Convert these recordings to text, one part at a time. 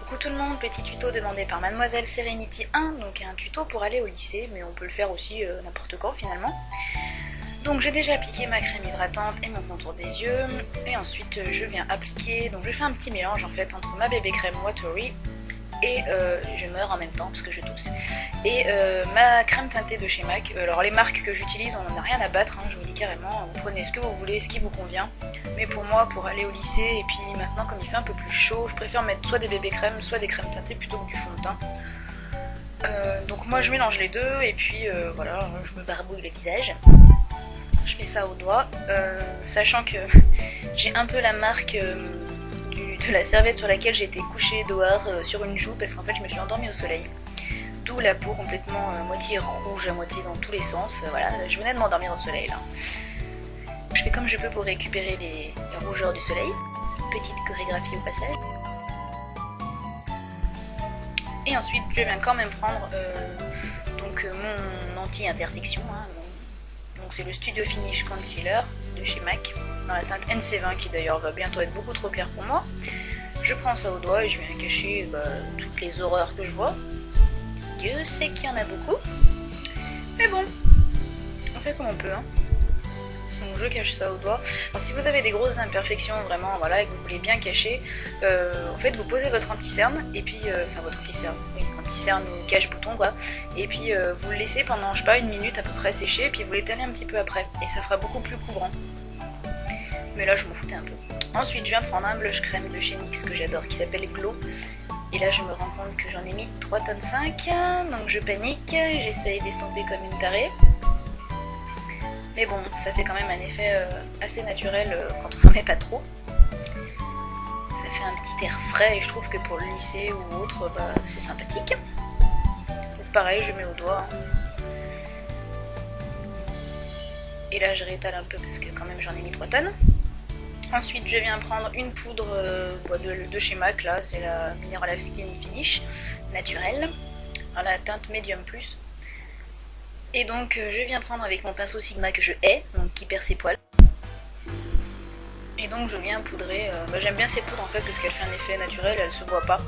Coucou tout le monde, petit tuto demandé par Mademoiselle Serenity 1, donc un tuto pour aller au lycée, mais on peut le faire aussi n'importe quand finalement. Donc j'ai déjà appliqué ma crème hydratante et mon contour des yeux, et ensuite je viens appliquer, donc je fais un petit mélange en fait entre ma bébé crème Watery, et je meurs en même temps parce que je tousse, et ma crème teintée de chez MAC. Alors les marques que j'utilise, on n'en a rien à battre, hein, je vous dis carrément, vous prenez ce que vous voulez, ce qui vous convient. Mais pour moi, pour aller au lycée, et puis maintenant comme il fait un peu plus chaud, je préfère mettre soit des bébés crèmes, soit des crèmes teintées plutôt que du fond de teint. Donc moi je mélange les deux, et puis voilà, je me barbouille le visage. Je fais ça au doigt, sachant que j'ai un peu la marque de la serviette sur laquelle j'ai été couchée dehors sur une joue, parce qu'en fait je me suis endormie au soleil. D'où la peau complètement moitié rouge, à moitié dans tous les sens. Voilà, je venais de m'endormir au soleil là. Je fais comme je peux pour récupérer les rougeurs du soleil. Petite chorégraphie au passage. Et ensuite je viens quand même prendre mon anti-imperfection. Hein, donc c'est le Studio Finish Concealer de chez MAC, dans la teinte NC20 qui d'ailleurs va bientôt être beaucoup trop clair pour moi. Je prends ça au doigt et je viens cacher toutes les horreurs que je vois. Dieu sait qu'il y en a beaucoup. Mais bon, on fait comme on peut. Hein. Donc je cache ça au doigt. Alors si vous avez des grosses imperfections vraiment, voilà, et que vous voulez bien cacher, en fait vous posez votre anti-cerne, et puis, enfin votre anti-cerne, oui, anti-cerne ou cache-bouton quoi, et puis vous le laissez pendant, je sais pas, une minute à peu près sécher, et puis vous l'étalez un petit peu après, et ça fera beaucoup plus couvrant. Mais là je m'en foutais un peu. Ensuite je viens prendre un blush crème de chez NYX que j'adore, qui s'appelle Glow. Et là je me rends compte que j'en ai mis 3,5 tonnes, donc je panique, j'essaye d'estomper comme une tarée. Mais bon, ça fait quand même un effet assez naturel quand on n'en met pas trop. Ça fait un petit air frais et je trouve que pour le lycée ou autre, c'est sympathique. Donc pareil, je mets au doigt. Et là je réétale un peu parce que quand même j'en ai mis 3 tonnes. Ensuite je viens prendre une poudre de chez MAC, là c'est la Mineral Skin Finish naturelle, dans la teinte Medium Plus. Et donc je viens prendre avec mon pinceau Sigma que je hais, donc qui perd ses poils. Et donc je viens poudrer, j'aime bien cette poudre en fait parce qu'elle fait un effet naturel, elle se voit pas.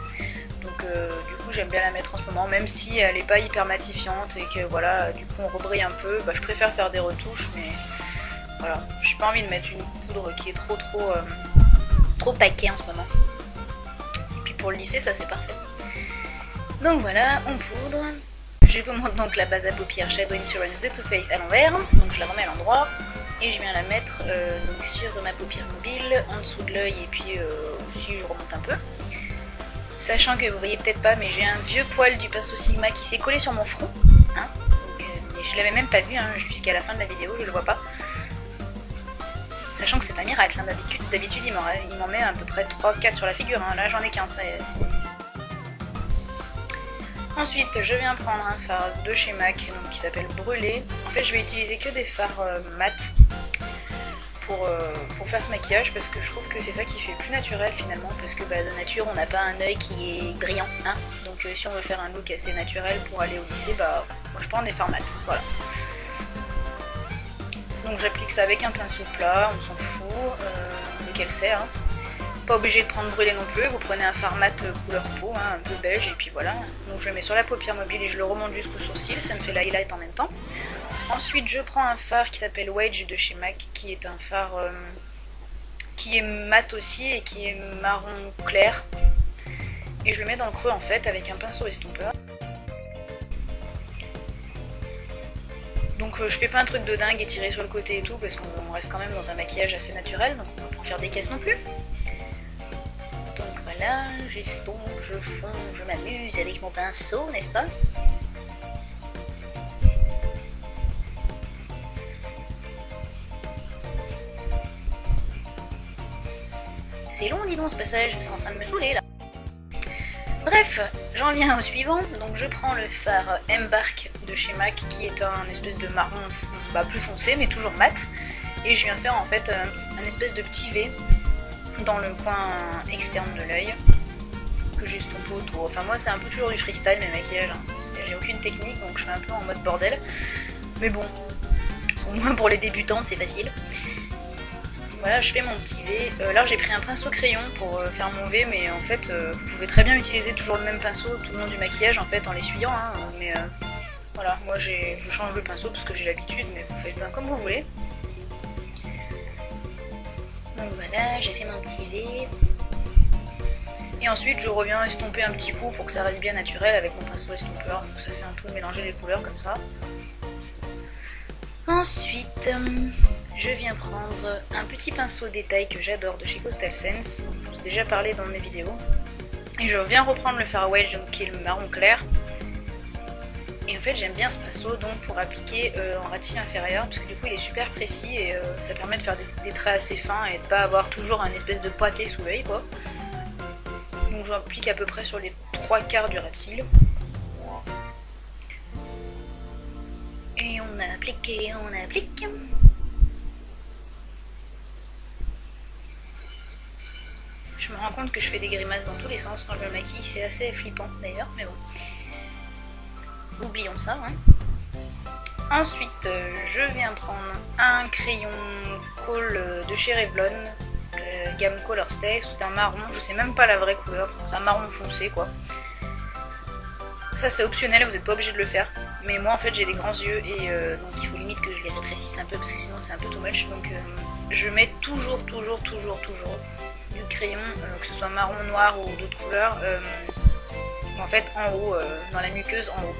Donc du coup j'aime bien la mettre en ce moment, même si elle est pas hyper matifiante et que voilà, du coup on rebrille un peu, je préfère faire des retouches, mais voilà, j'ai pas envie de mettre une poudre qui est trop paquet en ce moment. Et puis pour le lycée ça c'est parfait. Donc voilà, on poudre. Je vous montre donc la base à paupières Shadow Insurance de Too Faced à l'envers, donc je la remets à l'endroit et je viens la mettre donc sur ma paupière mobile, en dessous de l'œil et puis aussi je remonte un peu. Sachant que vous voyez peut-être pas, mais j'ai un vieux poil du pinceau Sigma qui s'est collé sur mon front, hein, donc, mais je l'avais même pas vu hein, jusqu'à la fin de la vidéo, je le vois pas. Sachant que c'est un miracle, hein, d'habitude il m'en met à peu près 3-4 sur la figure, hein, là j'en ai qu'un, ça c'est... Ensuite, je viens prendre un fard de chez MAC donc, qui s'appelle Brûlé. En fait, je vais utiliser que des fards mat pour faire ce maquillage parce que je trouve que c'est ça qui fait plus naturel finalement. Parce que de nature, on n'a pas un œil qui est brillant. Hein, donc, si on veut faire un look assez naturel pour aller au lycée, moi je prends des fards mat. Voilà. Donc, j'applique ça avec un pinceau plat, on s'en fout, lequel c'est. Hein. Pas obligé de prendre brûlé non plus, vous prenez un fard mat couleur peau, hein, un peu beige, et puis voilà. Donc je le mets sur la paupière mobile et je le remonte jusqu'au sourcil, ça me fait l'highlight en même temps. Ensuite je prends un fard qui s'appelle Wage de chez MAC, qui est un fard qui est mat aussi et qui est marron clair. Et je le mets dans le creux en fait avec un pinceau estompeur. Donc je fais pas un truc de dingue étiré sur le côté et tout, parce qu'on reste quand même dans un maquillage assez naturel, donc on va pas en faire des caisses non plus. Voilà, j'estompe, je fonds, je m'amuse avec mon pinceau, n'est-ce pas? C'est long, dis donc, ce passage, c'est en train de me saouler, là. Bref, j'en viens au suivant. Donc je prends le fard Embark de chez MAC, qui est un espèce de marron plus foncé, mais toujours mat. Et je viens faire, en fait, un espèce de petit V dans le coin externe de l'œil que j'estompe autour. Enfin moi c'est un peu toujours du freestyle mes maquillages, hein. J'ai aucune technique donc je fais un peu en mode bordel. Mais bon, au moins pour les débutantes c'est facile. Voilà, je fais mon petit V. Là j'ai pris un pinceau crayon pour faire mon V, mais en fait vous pouvez très bien utiliser toujours le même pinceau tout le long du maquillage en fait en l'essuyant, hein, mais voilà, moi je change le pinceau parce que j'ai l'habitude, mais vous faites bien comme vous voulez. Donc voilà, j'ai fait mon petit V. Et ensuite je reviens estomper un petit coup pour que ça reste bien naturel avec mon pinceau estompeur, donc ça fait un peu mélanger les couleurs comme ça. Ensuite, je viens prendre un petit pinceau détail que j'adore de chez Coastal Scents, dont je vous ai déjà parlé dans mes vidéos. Et je viens reprendre le Far Wedge, donc qui est le marron clair. Et en fait j'aime bien ce pinceau donc pour appliquer en ras de cils inférieur, parce que du coup il est super précis et ça permet de faire des traits assez fins et de pas avoir toujours un espèce de pâté sous l'œil quoi. Donc je l'applique à peu près sur les 3/4 du ras de cils. Et on applique, on applique. Je me rends compte que je fais des grimaces dans tous les sens quand je me maquille, c'est assez flippant d'ailleurs, mais bon. Oublions ça. Hein. Ensuite, je viens prendre un crayon Kohl de chez Revlon, gamme Color Stay, c'est un marron, je sais même pas la vraie couleur, c'est un marron foncé quoi. Ça c'est optionnel, vous n'êtes pas obligé de le faire. Mais moi en fait j'ai des grands yeux et donc il faut limite que je les rétrécisse un peu parce que sinon c'est un peu too much. Donc je mets toujours du crayon, que ce soit marron, noir ou d'autres couleurs, en fait en haut, dans la muqueuse en haut.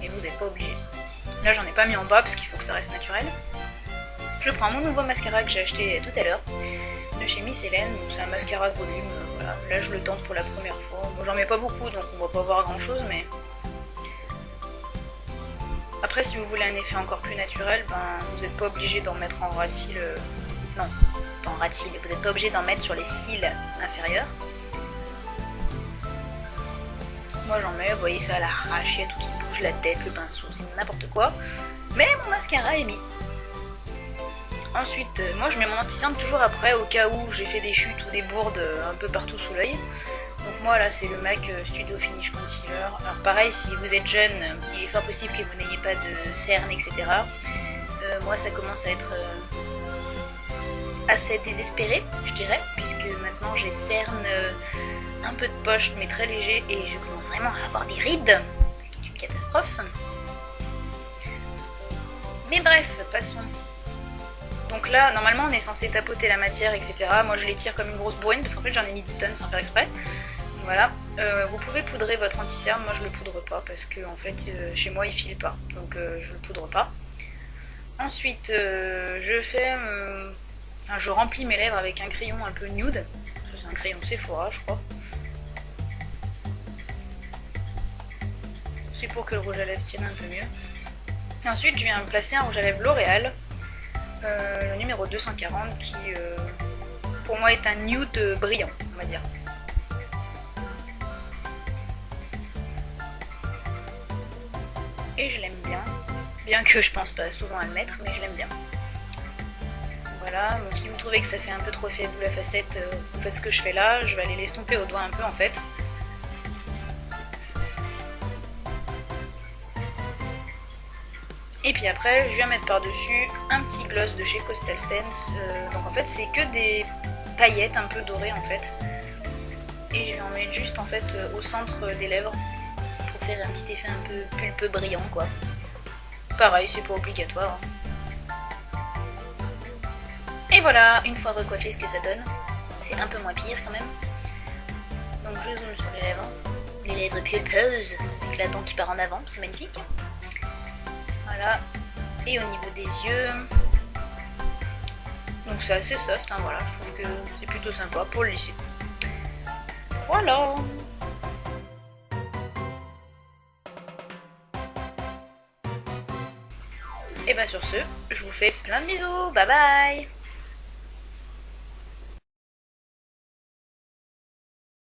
Et vous n'êtes pas obligé. Là j'en ai pas mis en bas parce qu'il faut que ça reste naturel. Je prends mon nouveau mascara que j'ai acheté tout à l'heure de chez Miss Hélène, c'est un mascara volume, voilà. Là je le tente pour la première fois. Bon, j'en mets pas beaucoup donc on va pas voir grand chose, mais après si vous voulez un effet encore plus naturel, ben vous n'êtes pas obligé d'en mettre en ras de cils, non, pas en ras de cils, vous n'êtes pas obligé d'en mettre sur les cils inférieurs. Moi j'en mets, vous voyez ça à l'arrache, il y a tout qui bouge, la tête, le pinceau, c'est n'importe quoi, mais mon mascara est mis. Ensuite, moi je mets mon anti-cerne toujours après au cas où j'ai fait des chutes ou des bourdes un peu partout sous l'œil. Donc moi là c'est le MAC Studio Finish Concealer. Alors pareil, si vous êtes jeune, il est fort possible que vous n'ayez pas de cerne, etc. Moi ça commence à être assez désespéré, je dirais, puisque maintenant j'ai cerne, un peu de poche mais très léger et je commence vraiment à avoir des rides, ce qui est une catastrophe. Mais bref, passons. Donc là, normalement, on est censé tapoter la matière, etc. Moi, je l'étire comme une grosse bourrine parce qu'en fait, j'en ai mis 10 tonnes sans faire exprès. Voilà. Vous pouvez poudrer votre anti-cerne. Moi, je le poudre pas parce que, en fait, chez moi, il file pas. Donc, je le poudre pas. Ensuite, je remplis mes lèvres avec un crayon un peu nude. C'est un crayon Sephora, je crois. C'est pour que le rouge à lèvres tienne un peu mieux. Et ensuite, je viens placer un rouge à lèvres L'Oréal. Le numéro 240 qui pour moi est un nude brillant, on va dire. Et je l'aime bien que je pense pas souvent à le mettre, mais je l'aime bien. Voilà, donc si vous trouvez que ça fait un peu trop effet boule à facette, vous faites ce que je fais là, je vais aller l'estomper au doigt un peu en fait. Et puis après, je viens mettre par-dessus un petit gloss de chez Coastal Scents. Donc en fait, c'est que des paillettes un peu dorées en fait. Et je vais en mettre juste en fait au centre des lèvres pour faire un petit effet un peu pulpeux brillant quoi. Pareil, c'est pas obligatoire. Et voilà, une fois recoiffé ce que ça donne. C'est un peu moins pire quand même. Donc je zoome sur les lèvres pulpeuses avec la dent qui part en avant, c'est magnifique. Voilà, et au niveau des yeux, donc c'est assez soft, hein, voilà, je trouve que c'est plutôt sympa pour le lisser. Voilà. Et bien sur ce, je vous fais plein de bisous, bye bye.